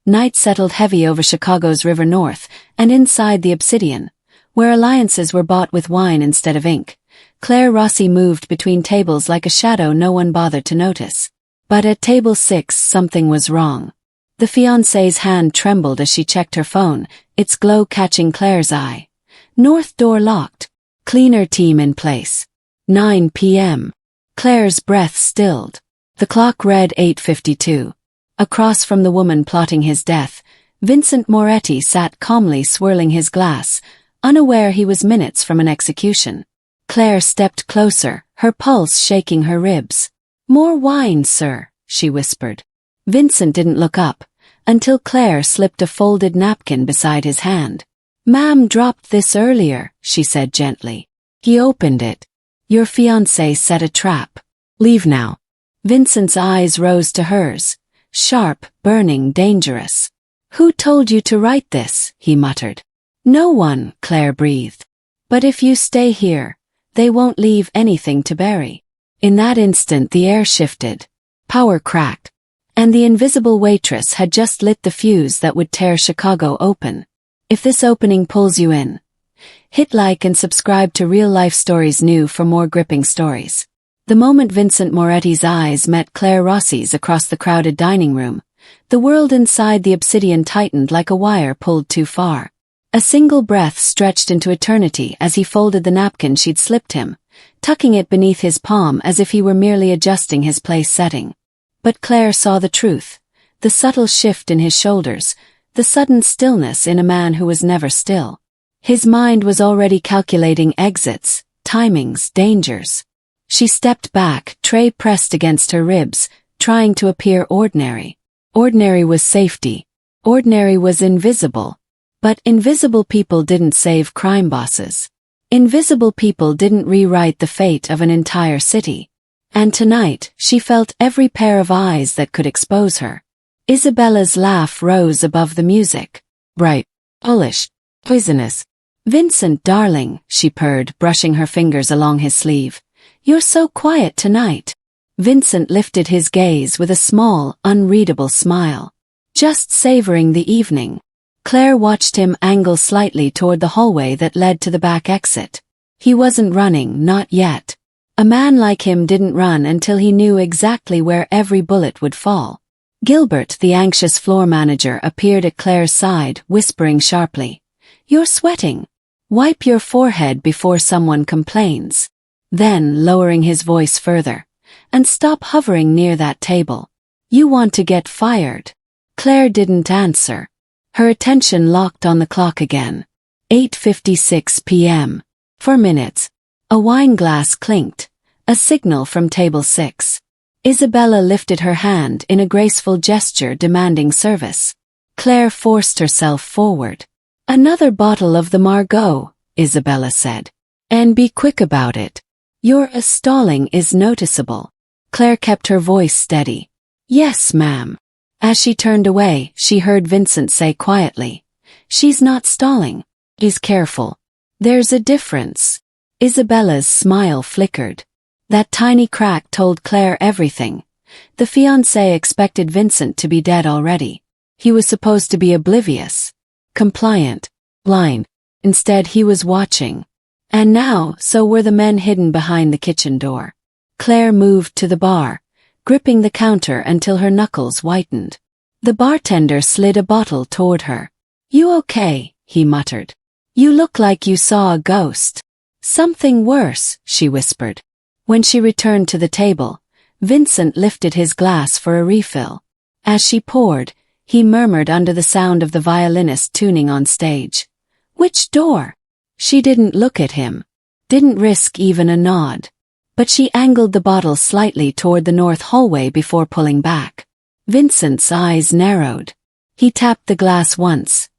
Night settled heavy over Chicago's River North, and inside the Obsidian, where alliances were bought with wine instead of ink, Claire Rossi moved between tables like a shadow no one bothered to notice. But at table 6 something was wrong. The fiancée's hand trembled as she checked her phone, its glow catching Claire's eye. North door locked. Cleaner team in place. 9 p.m. Claire's breath stilled. The clock read 8:52. Across from the woman plotting his death, Vincent Moretti sat calmly swirling his glass, unaware he was minutes from an execution. Claire stepped closer, her pulse shaking her ribs. "More wine, sir," she whispered. Vincent didn't look up, until Claire slipped a folded napkin beside his hand. "Ma'am dropped this earlier," she said gently. He opened it. "Your fiancé set a trap. Leave now." Vincent's eyes rose to hers, sharp, burning, dangerous. "Who told you to write this?" he muttered. "No one," Claire breathed. "But if you stay here, they won't leave anything to bury." In that instant the air shifted. Power cracked. And the invisible waitress had just lit the fuse that would tear Chicago open. If this opening pulls you in, hit like and subscribe to Real Life Stories New for more gripping stories. The moment Vincent Moretti's eyes met Claire Rossi's across the crowded dining room, the world inside the Obsidian tightened like a wire pulled too far. A single breath stretched into eternity as he folded the napkin she'd slipped him, tucking it beneath his palm as if he were merely adjusting his place setting. But Claire saw the truth, the subtle shift in his shoulders, the sudden stillness in a man who was never still. His mind was already calculating exits, timings, dangers. She stepped back, tray pressed against her ribs, trying to appear ordinary. Ordinary was safety. Ordinary was invisible. But invisible people didn't save crime bosses. Invisible people didn't rewrite the fate of an entire city. And tonight, she felt every pair of eyes that could expose her. Isabella's laugh rose above the music. Bright, polished, poisonous. "Vincent, darling," she purred, brushing her fingers along his sleeve. "You're so quiet tonight." Vincent lifted his gaze with a small, unreadable smile. "Just savoring the evening." Claire watched him angle slightly toward the hallway that led to the back exit. He wasn't running, not yet. A man like him didn't run until he knew exactly where every bullet would fall. Gilbert, the anxious floor manager, appeared at Claire's side, whispering sharply, "You're sweating. Wipe your forehead before someone complains." Then, lowering his voice further, "And stop hovering near that table. You want to get fired." Claire didn't answer. Her attention locked on the clock again. 8:56 p.m. For minutes, a wine glass clinked, a signal from table 6. Isabella lifted her hand in a graceful gesture demanding service. Claire forced herself forward. "Another bottle of the Margot," Isabella said. "And be quick about it. Your stalling is noticeable." Claire kept her voice steady. "Yes, ma'am." As she turned away, she heard Vincent say quietly, "She's not stalling. He's careful. There's a difference." Isabella's smile flickered. That tiny crack told Claire everything. The fiancé expected Vincent to be dead already. He was supposed to be oblivious, compliant, blind. Instead he was watching. And now, so were the men hidden behind the kitchen door. Claire moved to the bar, gripping the counter until her knuckles whitened. The bartender slid a bottle toward her. "You okay?" he muttered. "You look like you saw a ghost." "Something worse," she whispered. When she returned to the table, Vincent lifted his glass for a refill. As she poured, he murmured under the sound of the violinist tuning on stage. "Which door?" She didn't look at him, didn't risk even a nod. But she angled the bottle slightly toward the north hallway before pulling back. Vincent's eyes narrowed. He tapped the glass once.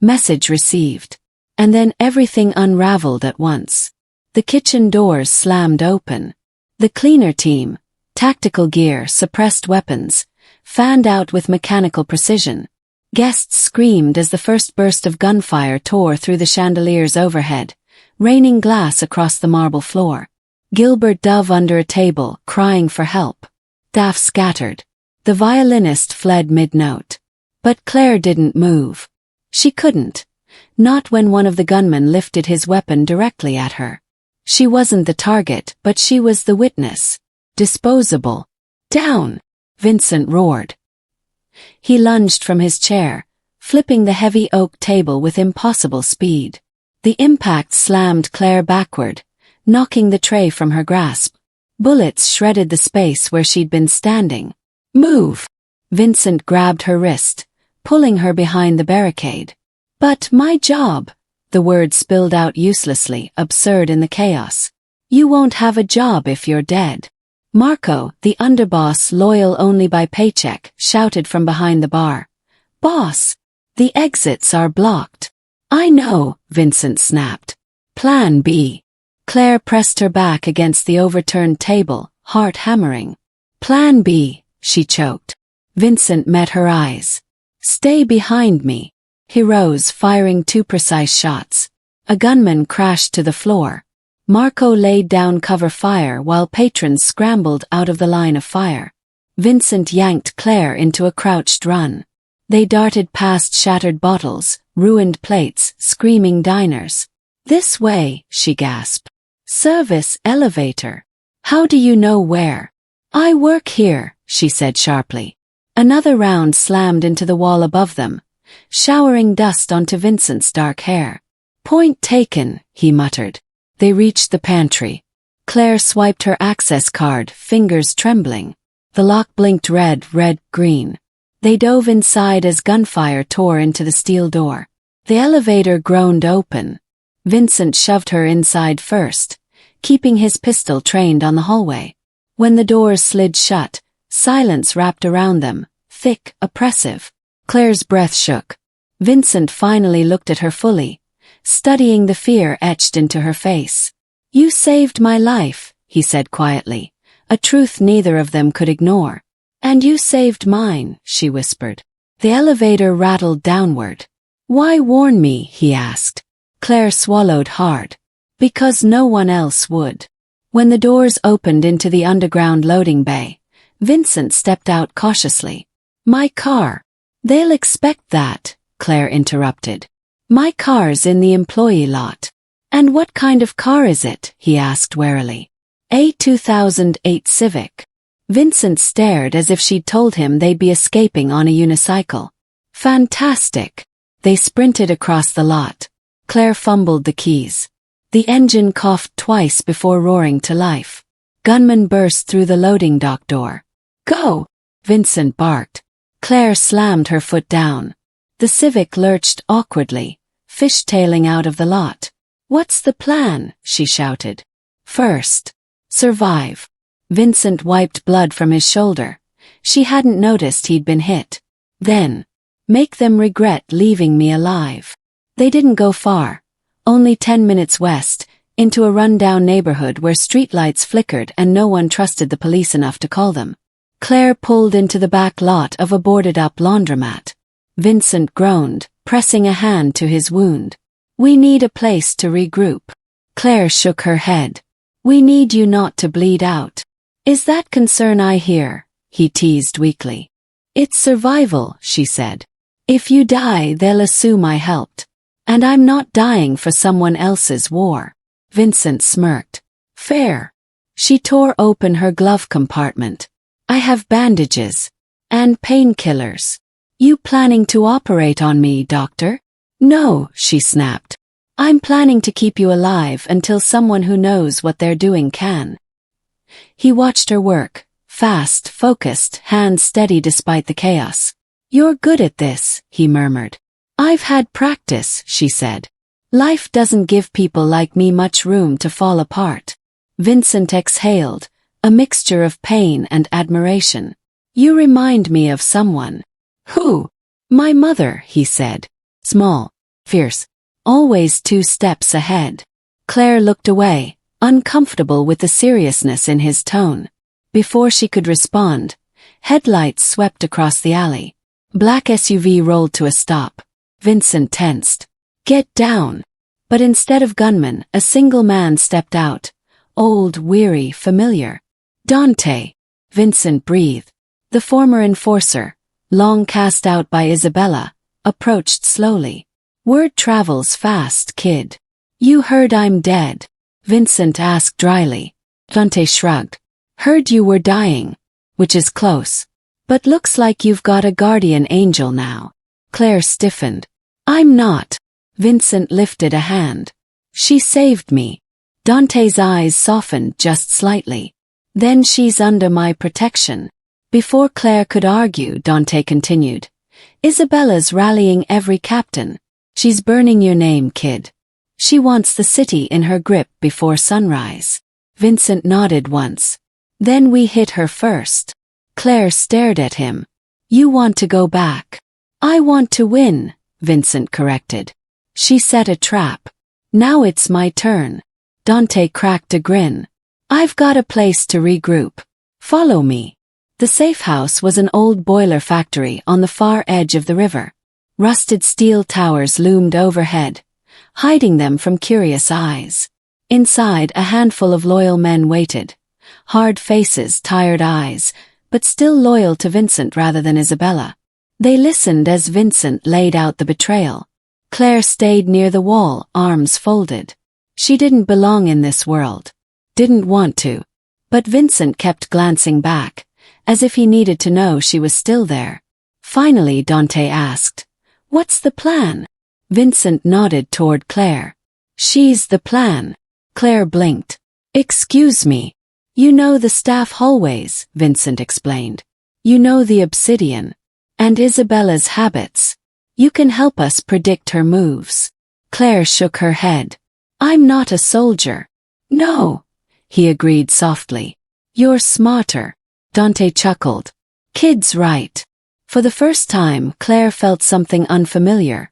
Message received. And then everything unraveled at once. The kitchen doors slammed open. The cleaner team, tactical gear, suppressed weapons, fanned out with mechanical precision. Guests screamed as the first burst of gunfire tore through the chandeliers overhead, raining glass across the marble floor. Gilbert dove under a table, crying for help. Staff scattered. The violinist fled mid-note. But Claire didn't move. She couldn't. Not when one of the gunmen lifted his weapon directly at her. She wasn't the target, but she was the witness. Disposable. Down! Vincent roared. He lunged from his chair, flipping the heavy oak table with impossible speed. The impact slammed Claire backward, knocking the tray from her grasp. Bullets shredded the space where she'd been standing. Move! Vincent grabbed her wrist, pulling her behind the barricade. But my job, the words spilled out uselessly, absurd in the chaos. You won't have a job if you're dead. Marco, the underboss loyal only by paycheck, shouted from behind the bar. Boss! The exits are blocked. I know, Vincent snapped. Plan B. Claire pressed her back against the overturned table, heart hammering. Plan B, she choked. Vincent met her eyes. Stay behind me. He rose, firing 2 precise shots. A gunman crashed to the floor. Marco laid down cover fire while patrons scrambled out of the line of fire. Vincent yanked Claire into a crouched run. They darted past shattered bottles, ruined plates, screaming diners. This way, she gasped. Service elevator. How do you know where? I work here, she said sharply. Another round slammed into the wall above them, showering dust onto Vincent's dark hair. Point taken, he muttered. They reached the pantry. Claire swiped her access card, fingers trembling. The lock blinked red, green. They dove inside as gunfire tore into the steel door. The elevator groaned open. Vincent shoved her inside first, keeping his pistol trained on the hallway. When the doors slid shut, silence wrapped around them, thick, oppressive. Claire's breath shook. Vincent finally looked at her fully, studying the fear etched into her face. You saved my life, he said quietly, a truth neither of them could ignore. And you saved mine, she whispered. The elevator rattled downward. Why warn me, he asked. Claire swallowed hard. Because no one else would. When the doors opened into the underground loading bay, Vincent stepped out cautiously. My car. They'll expect that, Claire interrupted. My car's in the employee lot. And what kind of car is it? He asked warily. A 2008 Civic. Vincent stared as if she'd told him they'd be escaping on a unicycle. Fantastic. They sprinted across the lot. Claire fumbled the keys. The engine coughed twice before roaring to life. Gunmen burst through the loading dock door. Go! Vincent barked. Claire slammed her foot down. The Civic lurched awkwardly, fishtailing out of the lot. What's the plan? She shouted. First, survive. Vincent wiped blood from his shoulder. She hadn't noticed he'd been hit. Then, make them regret leaving me alive. They didn't go far. Only 10 minutes west, into a run-down neighborhood where streetlights flickered and no one trusted the police enough to call them. Claire pulled into the back lot of a boarded-up laundromat. Vincent groaned, pressing a hand to his wound. We need a place to regroup. Claire shook her head. We need you not to bleed out. Is that concern I hear? He teased weakly. It's survival, she said. If you die, they'll assume I helped. And I'm not dying for someone else's war. Vincent smirked. Fair. She tore open her glove compartment. I have bandages. And painkillers. You planning to operate on me, doctor? No, she snapped. I'm planning to keep you alive until someone who knows what they're doing can. He watched her work, fast, focused, hands steady despite the chaos. You're good at this, he murmured. I've had practice, she said. Life doesn't give people like me much room to fall apart. Vincent exhaled, a mixture of pain and admiration. You remind me of someone. Who? My mother, he said. Small, fierce, always 2 steps ahead. Claire looked away, uncomfortable with the seriousness in his tone. Before she could respond, headlights swept across the alley. Black SUV rolled to a stop. Vincent tensed. Get down. But instead of gunmen, a single man stepped out. Old, weary, familiar. Dante. Vincent breathed. The former enforcer, long cast out by Isabella, approached slowly. "Word travels fast, kid. You heard I'm dead?" Vincent asked dryly. Dante shrugged. "Heard you were dying. Which is close. But looks like you've got a guardian angel now." Claire stiffened. "I'm not." Vincent lifted a hand. "She saved me." Dante's eyes softened just slightly. "Then she's under my protection." Before Claire could argue, Dante continued. "Isabella's rallying every captain. She's burning your name, kid. She wants the city in her grip before sunrise." Vincent nodded once. "Then we hit her first." Claire stared at him. "You want to go back." "I want to win," Vincent corrected. "She set a trap. Now it's my turn." Dante cracked a grin. "I've got a place to regroup. Follow me." The safe house was an old boiler factory on the far edge of the river. Rusted steel towers loomed overhead, hiding them from curious eyes. Inside, a handful of loyal men waited. Hard faces, tired eyes, but still loyal to Vincent rather than Isabella. They listened as Vincent laid out the betrayal. Claire stayed near the wall, arms folded. She didn't belong in this world. Didn't want to. But Vincent kept glancing back, as if he needed to know she was still there. Finally, Dante asked, "What's the plan?" Vincent nodded toward Claire. "She's the plan." Claire blinked. "Excuse me. You know the staff hallways," Vincent explained. "You know the obsidian. And Isabella's habits. You can help us predict her moves." Claire shook her head. "I'm not a soldier." "No," he agreed softly. "You're smarter." Dante chuckled. "Kid's right." For the first time, Claire felt something unfamiliar.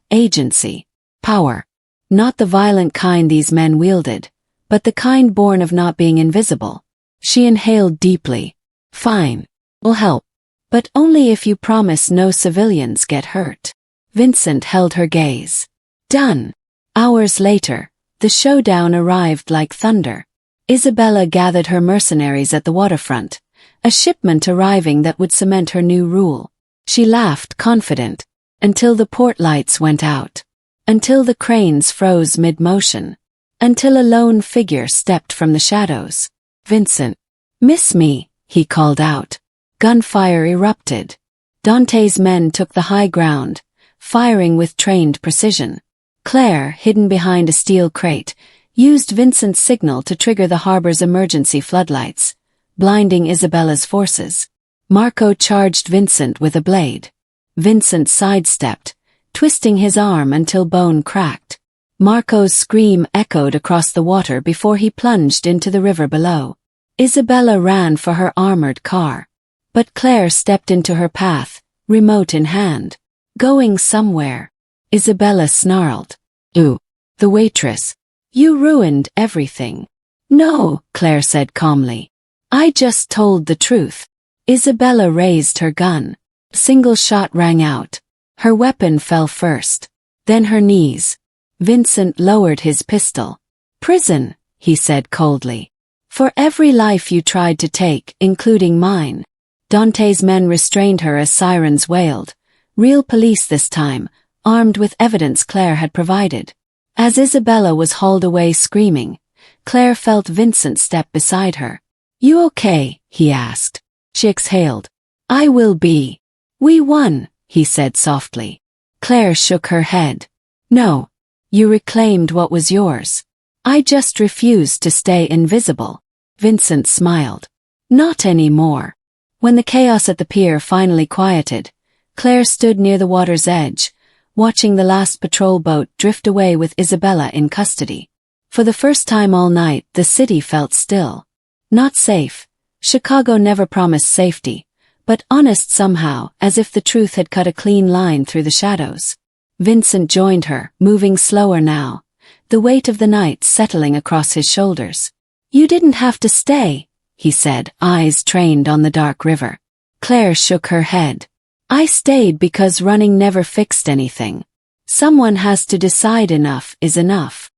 Agency. Power. Not the violent kind these men wielded, but the kind born of not being invisible. She inhaled deeply. "Fine. We'll help. But only if you promise no civilians get hurt." Vincent held her gaze. "Done." Hours later, the showdown arrived like thunder. Isabella gathered her mercenaries at the waterfront, a shipment arriving that would cement her new rule. She laughed, confident, until the port lights went out, until the cranes froze mid-motion, until a lone figure stepped from the shadows. "Vincent." "Miss me," he called out. Gunfire erupted. Dante's men took the high ground, firing with trained precision. Claire, hidden behind a steel crate, used Vincent's signal to trigger the harbor's emergency floodlights, blinding Isabella's forces. Marco charged Vincent with a blade. Vincent sidestepped, twisting his arm until bone cracked. Marco's scream echoed across the water before he plunged into the river below. Isabella ran for her armored car. But Claire stepped into her path, remote in hand. "Going somewhere." Isabella snarled. "Ooh." The waitress. "You ruined everything." "No," Claire said calmly. "I just told the truth." Isabella raised her gun. Single shot rang out. Her weapon fell first. Then her knees. Vincent lowered his pistol. "Prison," he said coldly. "For every life you tried to take, including mine." Dante's men restrained her as sirens wailed. Real police this time, armed with evidence Claire had provided. As Isabella was hauled away screaming, Claire felt Vincent step beside her. "You okay?" he asked. She exhaled. "I will be." "We won," he said softly. Claire shook her head. "No. You reclaimed what was yours. I just refused to stay invisible." Vincent smiled. "Not anymore." When the chaos at the pier finally quieted, Claire stood near the water's edge, watching the last patrol boat drift away with Isabella in custody. For the first time all night, the city felt still. Not safe. Chicago never promised safety, but honest somehow, as if the truth had cut a clean line through the shadows. Vincent joined her, moving slower now, the weight of the night settling across his shoulders. "You didn't have to stay," he said, eyes trained on the dark river. Claire shook her head. "I stayed because running never fixed anything. Someone has to decide enough is enough."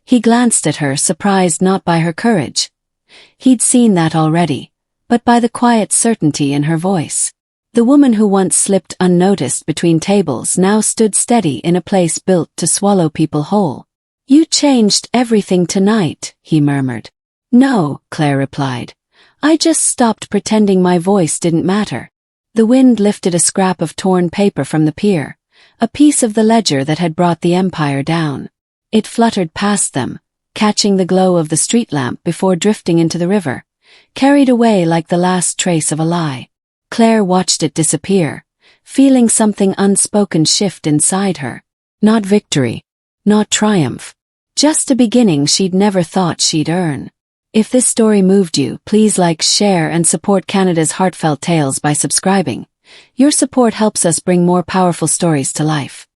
He glanced at her, surprised not by her courage. He'd seen that already, but by the quiet certainty in her voice. The woman who once slipped unnoticed between tables now stood steady in a place built to swallow people whole. "You changed everything tonight," he murmured. "No," Claire replied. "I just stopped pretending my voice didn't matter." The wind lifted a scrap of torn paper from the pier, a piece of the ledger that had brought the empire down. It fluttered past them, catching the glow of the street lamp before drifting into the river, carried away like the last trace of a lie. Claire watched it disappear, feeling something unspoken shift inside her. Not victory, not triumph, just a beginning she'd never thought she'd earn. If this story moved you, please like, share, and support Canada's Heartfelt Tales by subscribing. Your support helps us bring more powerful stories to life.